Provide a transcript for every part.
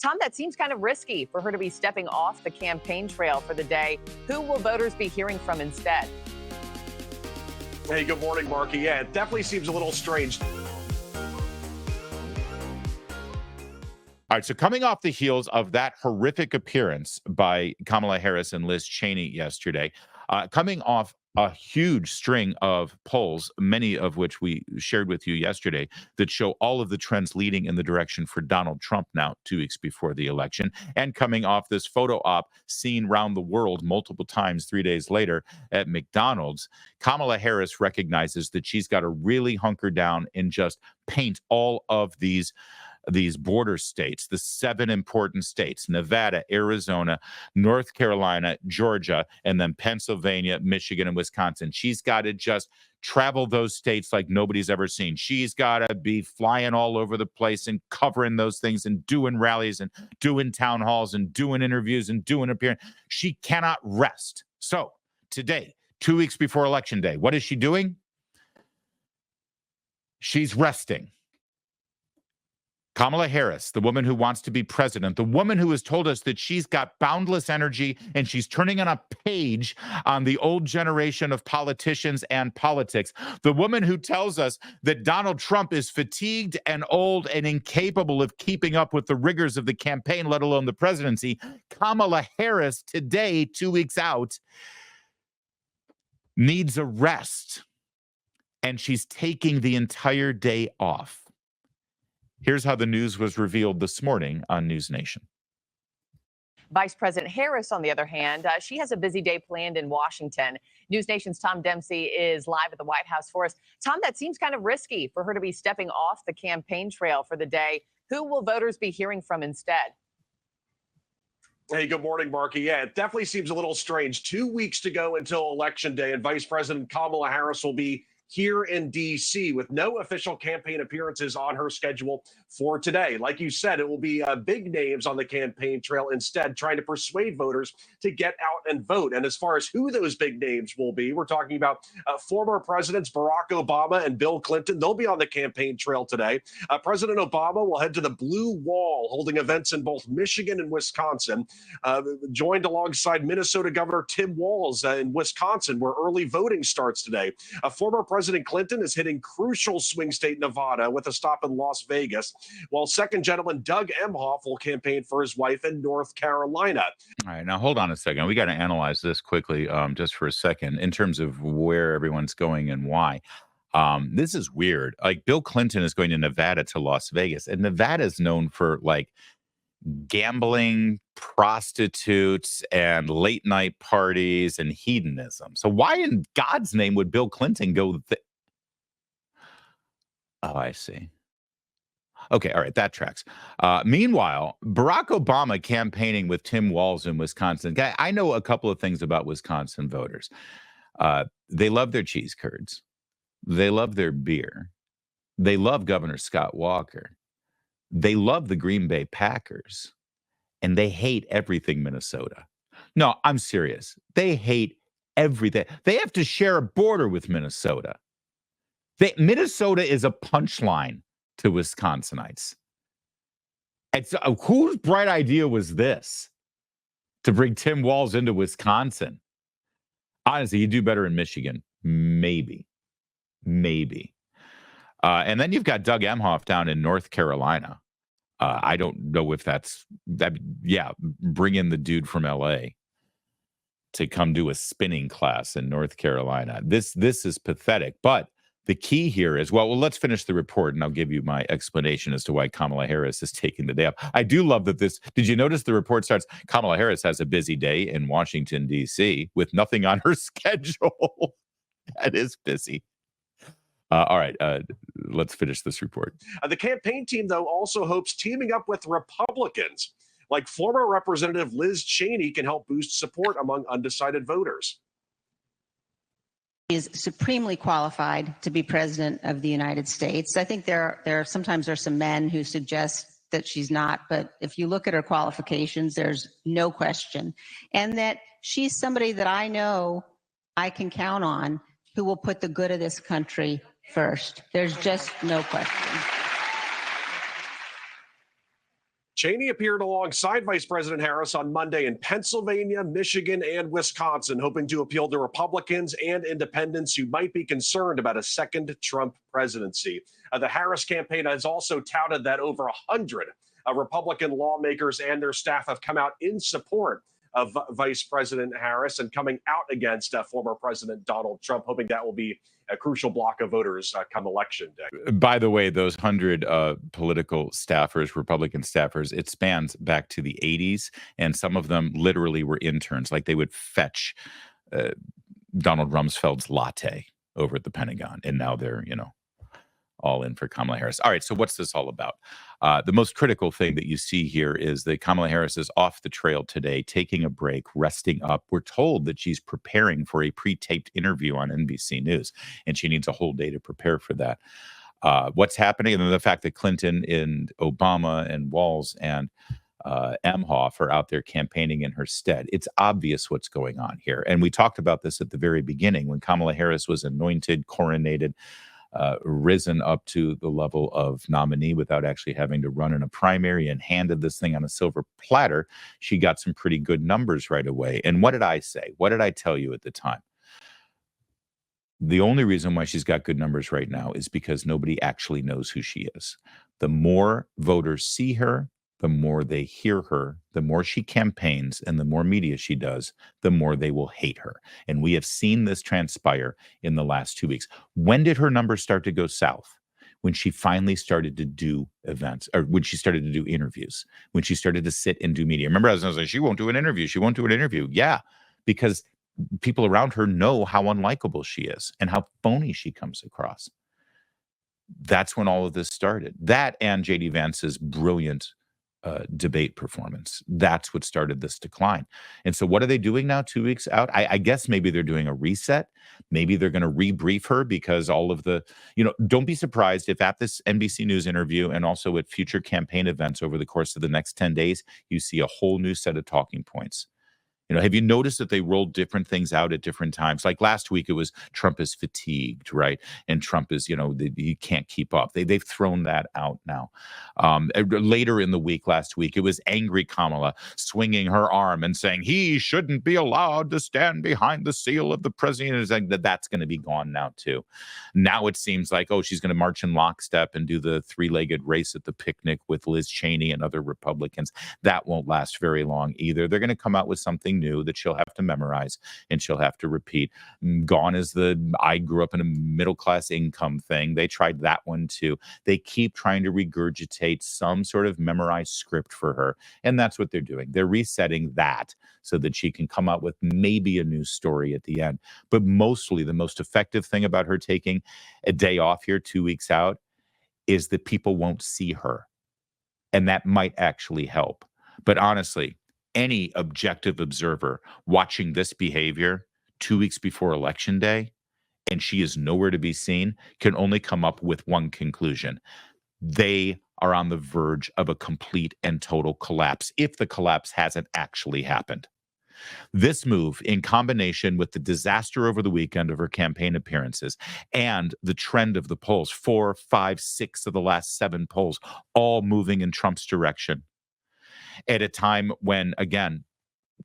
Tom, that seems kind of risky for her to be stepping off the campaign trail for the day. Who will voters be hearing from instead? Hey, good morning, Marky. Yeah, it definitely seems a little strange. All right, so coming off the heels of that horrific appearance by Kamala Harris and Liz Cheney yesterday, coming off a huge string of polls, many of which we shared with you yesterday, that show all of the trends leading in the direction for Donald Trump now, 2 weeks before the election, and coming off this photo op seen around the world multiple times 3 days later at McDonald's, Kamala Harris recognizes that she's got to really hunker down and just paint all of these border states, the 7 important states, Nevada, Arizona, North Carolina, Georgia, and then Pennsylvania, Michigan, and Wisconsin. She's got to just travel those states like nobody's ever seen. She's got to be flying all over the place and covering those things and doing rallies and doing town halls and doing interviews and doing appearances. She cannot rest. So today, 2 weeks before Election Day, what is she doing? She's resting. Kamala Harris, the woman who wants to be president, the woman who has told us that she's got boundless energy and she's turning on a page on the old generation of politicians and politics, the woman who tells us that Donald Trump is fatigued and old and incapable of keeping up with the rigors of the campaign, let alone the presidency. Kamala Harris today, 2 weeks out, needs a rest, and she's taking the entire day off. Here's how the news was revealed this morning on News Nation. Vice President Harris, on the other hand, she has a busy day planned in Washington. News Nation's Tom Dempsey is live at the White House for us. Tom, that seems kind of risky for her to be stepping off the campaign trail for the day. Who will voters be hearing from instead? Hey, good morning, Marky. Yeah, it definitely seems a little strange. 2 weeks to go until Election Day, and Vice President Kamala Harris will be here in D.C. with no official campaign appearances on her schedule for today. Like you said, it will be big names on the campaign trail instead, trying to persuade voters to get out and vote. And as far as who those big names will be, we're talking about former presidents Barack Obama and Bill Clinton. They'll be on the campaign trail today. President Obama will head to the Blue Wall, holding events in both Michigan and Wisconsin, joined alongside Minnesota Governor Tim Walz in Wisconsin, where early voting starts today. Former President Clinton is hitting crucial swing state Nevada with a stop in Las Vegas, while second gentleman Doug Emhoff will campaign for his wife in North Carolina. All right, now hold on a second. We got to analyze this quickly just for a second in terms of where everyone's going and why. This is weird. Like, Bill Clinton is going to Nevada to Las Vegas, and Nevada is known for like gambling, prostitutes, and late night parties and hedonism. So why in God's name would Bill Clinton go Oh, I see. Okay, all right, that tracks. Meanwhile, Barack Obama campaigning with Tim Walz in Wisconsin. I know a couple of things about Wisconsin voters. They love their cheese curds. They love their beer. They love Governor Scott Walker. They love the Green Bay Packers, and they hate everything Minnesota. No, I'm serious. They hate everything. They have to share a border with Minnesota. Minnesota is a punchline to Wisconsinites. And so, whose bright idea was this to bring Tim Walz into Wisconsin? Honestly, you do better in Michigan. Maybe. And then you've got Doug Emhoff down in North Carolina. I don't know if that's that. Yeah, bring in the dude from L.A. to come do a spinning class in North Carolina. This is pathetic. But the key here is, well, let's finish the report, and I'll give you my explanation as to why Kamala Harris is taking the day off. I do love that this. Did you notice the report starts? Kamala Harris has a busy day in Washington, D.C. with nothing on her schedule. That is busy. All right, let's finish this report. The campaign team, though, also hopes teaming up with Republicans like former Representative Liz Cheney can help boost support among undecided voters. Is supremely qualified to be president of the United States. I think there sometimes are some men who suggest that she's not, but if you look at her qualifications, there's no question. And that she's somebody that I know I can count on who will put the good of this country first. There's just no question. Cheney appeared alongside Vice President Harris on Monday in Pennsylvania, Michigan, and Wisconsin, hoping to appeal to Republicans and independents who might be concerned about a second Trump presidency. The Harris campaign has also touted that over 100 Republican lawmakers and their staff have come out in support of Vice President Harris and coming out against former President Donald Trump, hoping that will be a crucial block of voters come election day. By the way, those 100 political staffers, Republican staffers, it spans back to the 80s, and some of them literally were interns. Like they would fetch Donald Rumsfeld's latte over at the Pentagon, and now they're, all in for Kamala Harris. All right, so what's this all about? The most critical thing that you see here is that Kamala Harris is off the trail today, taking a break, resting up. We're told that she's preparing for a pre-taped interview on NBC News, and she needs a whole day to prepare for that. What's happening, and then the fact that Clinton and Obama and Walz and Emhoff are out there campaigning in her stead. It's obvious what's going on here. And we talked about this at the very beginning when Kamala Harris was anointed, coronated, risen up to the level of nominee without actually having to run in a primary and handed this thing on a silver platter. She got some pretty good numbers right away. And what did I say? What did I tell you at the time? The only reason why she's got good numbers right now is because nobody actually knows who she is. The more voters see her, the more they hear her, the more she campaigns, and the more media she does, the more they will hate her. And we have seen this transpire in the last 2 weeks. When did her numbers start to go south? When she finally started to do events, or when she started to do interviews, when she started to sit and do media. Remember, I was like, she won't do an interview. She won't do an interview. Yeah, because people around her know how unlikable she is and how phony she comes across. That's when all of this started. That and J.D. Vance's brilliant debate performance. That's what started this decline. And so what are they doing now 2 weeks out? I guess maybe they're doing a reset. Maybe they're going to rebrief her because all of the, don't be surprised if at this NBC News interview and also at future campaign events over the course of the next 10 days, you see a whole new set of talking points. Have you noticed that they rolled different things out at different times? Like last week, it was Trump is fatigued, right? And Trump is, he can't keep up. They've thrown that out now. Later in the week, last week, it was angry Kamala swinging her arm and saying he shouldn't be allowed to stand behind the seal of the president. It's like that's going to be gone now too. Now it seems like, she's going to march in lockstep and do the three-legged race at the picnic with Liz Cheney and other Republicans. That won't last very long either. They're going to come out with something new that she'll have to memorize and she'll have to repeat. Gone is the I grew up in a middle-class income thing. They tried that one too. They keep trying to regurgitate some sort of memorized script for her, and that's what they're doing. They're resetting that so that she can come out with maybe a new story at the end. But mostly the most effective thing about her taking a day off here 2 weeks out is that people won't see her, and that might actually help. But honestly, any objective observer watching this behavior 2 weeks before Election Day, and she is nowhere to be seen, can only come up with one conclusion. They are on the verge of a complete and total collapse, if the collapse hasn't actually happened. This move, in combination with the disaster over the weekend of her campaign appearances and the trend of the polls, 4, 5, 6 of the last 7 polls, all moving in Trump's direction, at a time when, again,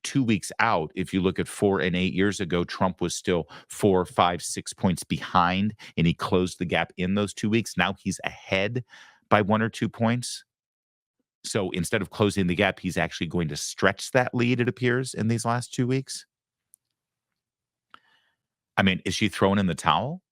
2 weeks out, if you look at 4 and 8 years ago, Trump was still 4, 5, 6 points behind, and he closed the gap in those 2 weeks. Now he's ahead by 1 or 2 points. So instead of closing the gap, he's actually going to stretch that lead, it appears, in these last 2 weeks. I mean, is she throwing in the towel?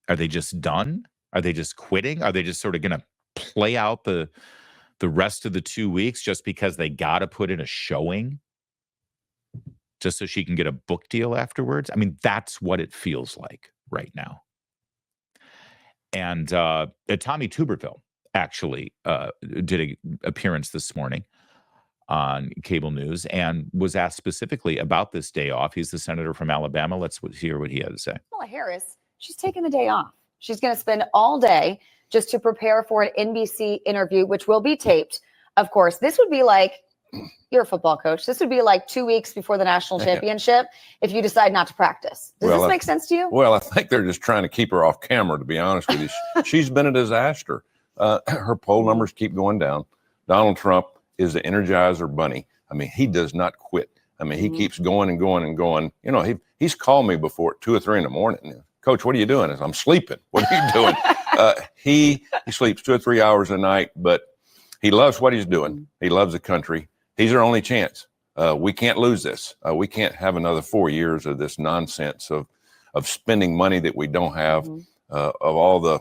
Are they just done? Are they just quitting? Are they just sort of going to play out the rest of the 2 weeks just because they got to put in a showing just so she can get a book deal afterwards? I mean, that's what it feels like right now. And Tommy Tuberville actually did an appearance this morning on cable news and was asked specifically about this day off. He's the senator from Alabama. Let's hear what he had to say. Kamala Harris, she's taking the day off. She's going to spend all day just to prepare for an NBC interview, which will be taped. Of course, this would be like, you're a football coach. This would be like 2 weeks before the national championship if you decide not to practice. Does this make sense to you? Well, I think they're just trying to keep her off camera, to be honest with you. She's been a disaster. Her poll numbers keep going down. Donald Trump is the Energizer Bunny. I mean, he does not quit. I mean, he keeps going and going and going. You know, he's called me before at 2 or 3 in the morning. Coach, what are you doing? I said, I'm sleeping. What are you doing? He sleeps 2 or 3 hours a night, but he loves what he's doing. He loves the country. He's our only chance. We can't lose this. We can't have another 4 years of this nonsense of spending money that we don't have, of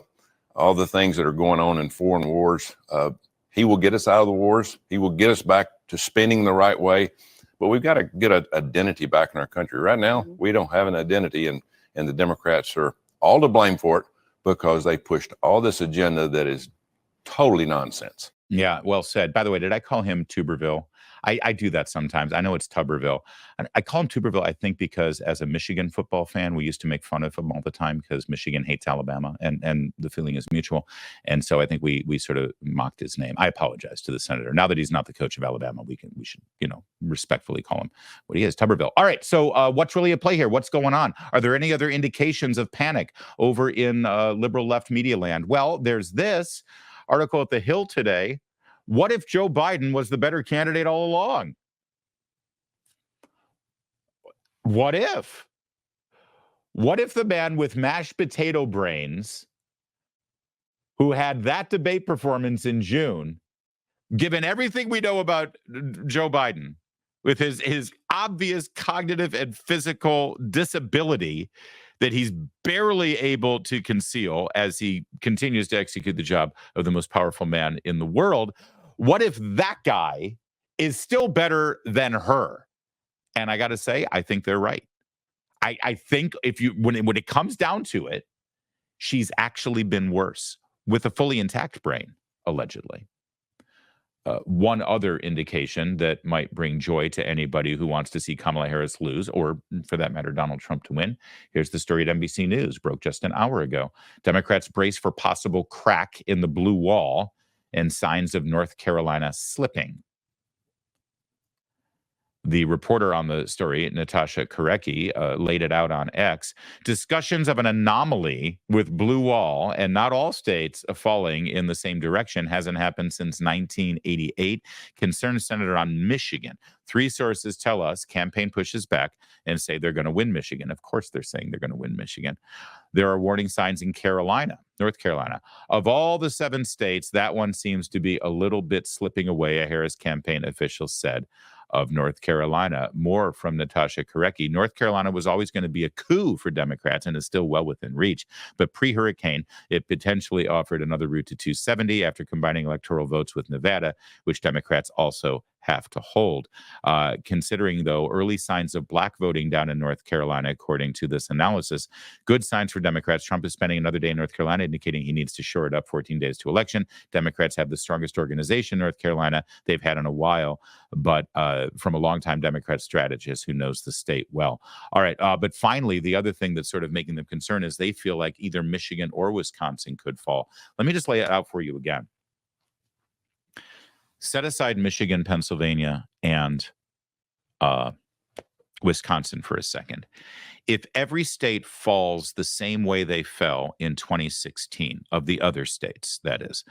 all the things that are going on in foreign wars. He will get us out of the wars. He will get us back to spending the right way. But we've got to get an identity back in our country. Right now, we don't have an identity, and the Democrats are all to blame for it because they pushed all this agenda that is totally nonsense. Yeah, well said. By the way, did I call him Tuberville? I do that sometimes. I know it's Tuberville. I call him Tuberville, I think, because as a Michigan football fan, we used to make fun of him all the time because Michigan hates Alabama, and the feeling is mutual. And so I think we sort of mocked his name. I apologize to the senator. Now that he's not the coach of Alabama, we should, respectfully call him what he is, Tuberville. All right, so what's really at play here? What's going on? Are there any other indications of panic over in liberal left media land? Well, there's this article at The Hill today. What if Joe Biden was the better candidate all along? What if? What if the man with mashed potato brains who had that debate performance in June, given everything we know about Joe Biden, with his obvious cognitive and physical disability that he's barely able to conceal as he continues to execute the job of the most powerful man in the world, what if that guy is still better than her? And I got to say, I think they're right. I think when it comes down to it, she's actually been worse with a fully intact brain, allegedly. One other indication that might bring joy to anybody who wants to see Kamala Harris lose, or for that matter, Donald Trump to win. Here's the story at NBC News, broke just an hour ago. Democrats brace for possible crack in the blue wall and signs of North Carolina slipping. The reporter on the story, Natasha Korecki, laid it out on X. Discussions of an anomaly with blue wall and not all states falling in the same direction hasn't happened since 1988. Concerns centered on Michigan. 3 sources tell us campaign pushes back and say they're going to win Michigan. Of course, they're saying they're going to win Michigan. There are warning signs in North Carolina. Of all the 7 states, that one seems to be a little bit slipping away, a Harris campaign official said of North Carolina. More from Natasha Korecki. North Carolina was always going to be a coup for Democrats and is still well within reach. But pre-hurricane, it potentially offered another route to 270 after combining electoral votes with Nevada, which Democrats also have to hold. Considering, though, early signs of black voting down in North Carolina, according to this analysis, good signs for Democrats. Trump is spending another day in North Carolina, indicating he needs to shore it up 14 days to election. Democrats have the strongest organization in North Carolina they've had in a while, but from a longtime Democrat strategist who knows the state well. All right, but finally, the other thing that's sort of making them concerned is they feel like either Michigan or Wisconsin could fall. Let me just lay it out for you again. Set aside Michigan, Pennsylvania, and Wisconsin for a second. If every state falls the same way they fell in 2016, of the other states, that is,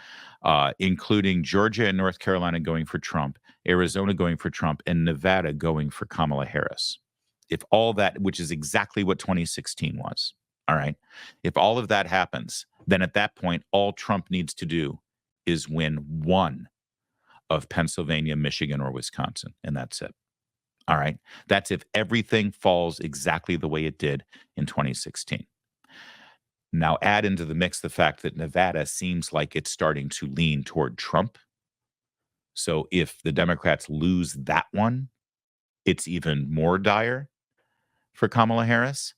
including Georgia and North Carolina going for Trump, Arizona going for Trump, and Nevada going for Kamala Harris, if all that, which is exactly what 2016 was, all right, if all of that happens, then at that point, all Trump needs to do is win one of Pennsylvania, Michigan, or Wisconsin, and that's it. All right. That's if everything falls exactly the way it did in 2016. Now add into the mix the fact that Nevada seems like it's starting to lean toward Trump. So if the Democrats lose that one, it's even more dire for Kamala Harris.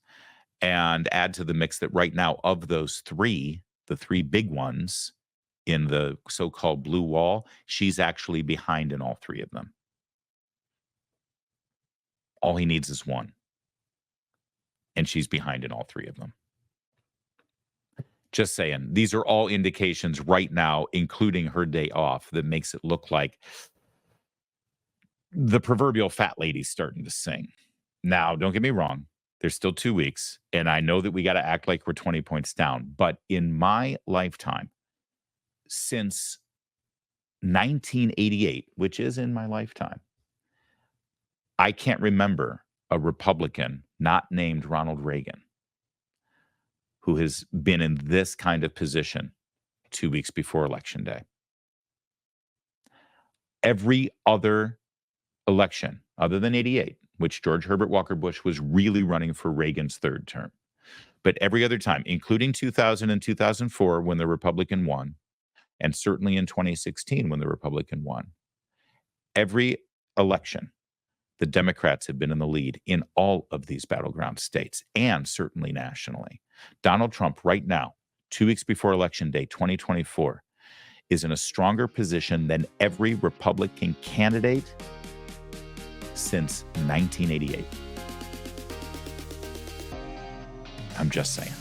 And add to the mix that right now, of those 3, the 3 big ones in the so-called blue wall, she's actually behind in all 3 of them. All he needs is one. And she's behind in all 3 of them. Just saying, these are all indications right now, including her day off, that makes it look like the proverbial fat lady's starting to sing. Now, don't get me wrong. There's still 2 weeks, and I know that we got to act like we're 20 points down. But in my lifetime, since 1988, which is in my lifetime, I can't remember a Republican not named Ronald Reagan who has been in this kind of position 2 weeks before Election Day. Every other election, other than 88, which George Herbert Walker Bush was really running for Reagan's third term, but every other time, including 2000 and 2004 when the Republican won, and certainly in 2016 when the Republican won, every election, the Democrats have been in the lead in all of these battleground states and certainly nationally. Donald Trump right now, 2 weeks before Election Day 2024, is in a stronger position than every Republican candidate since 1988. I'm just saying.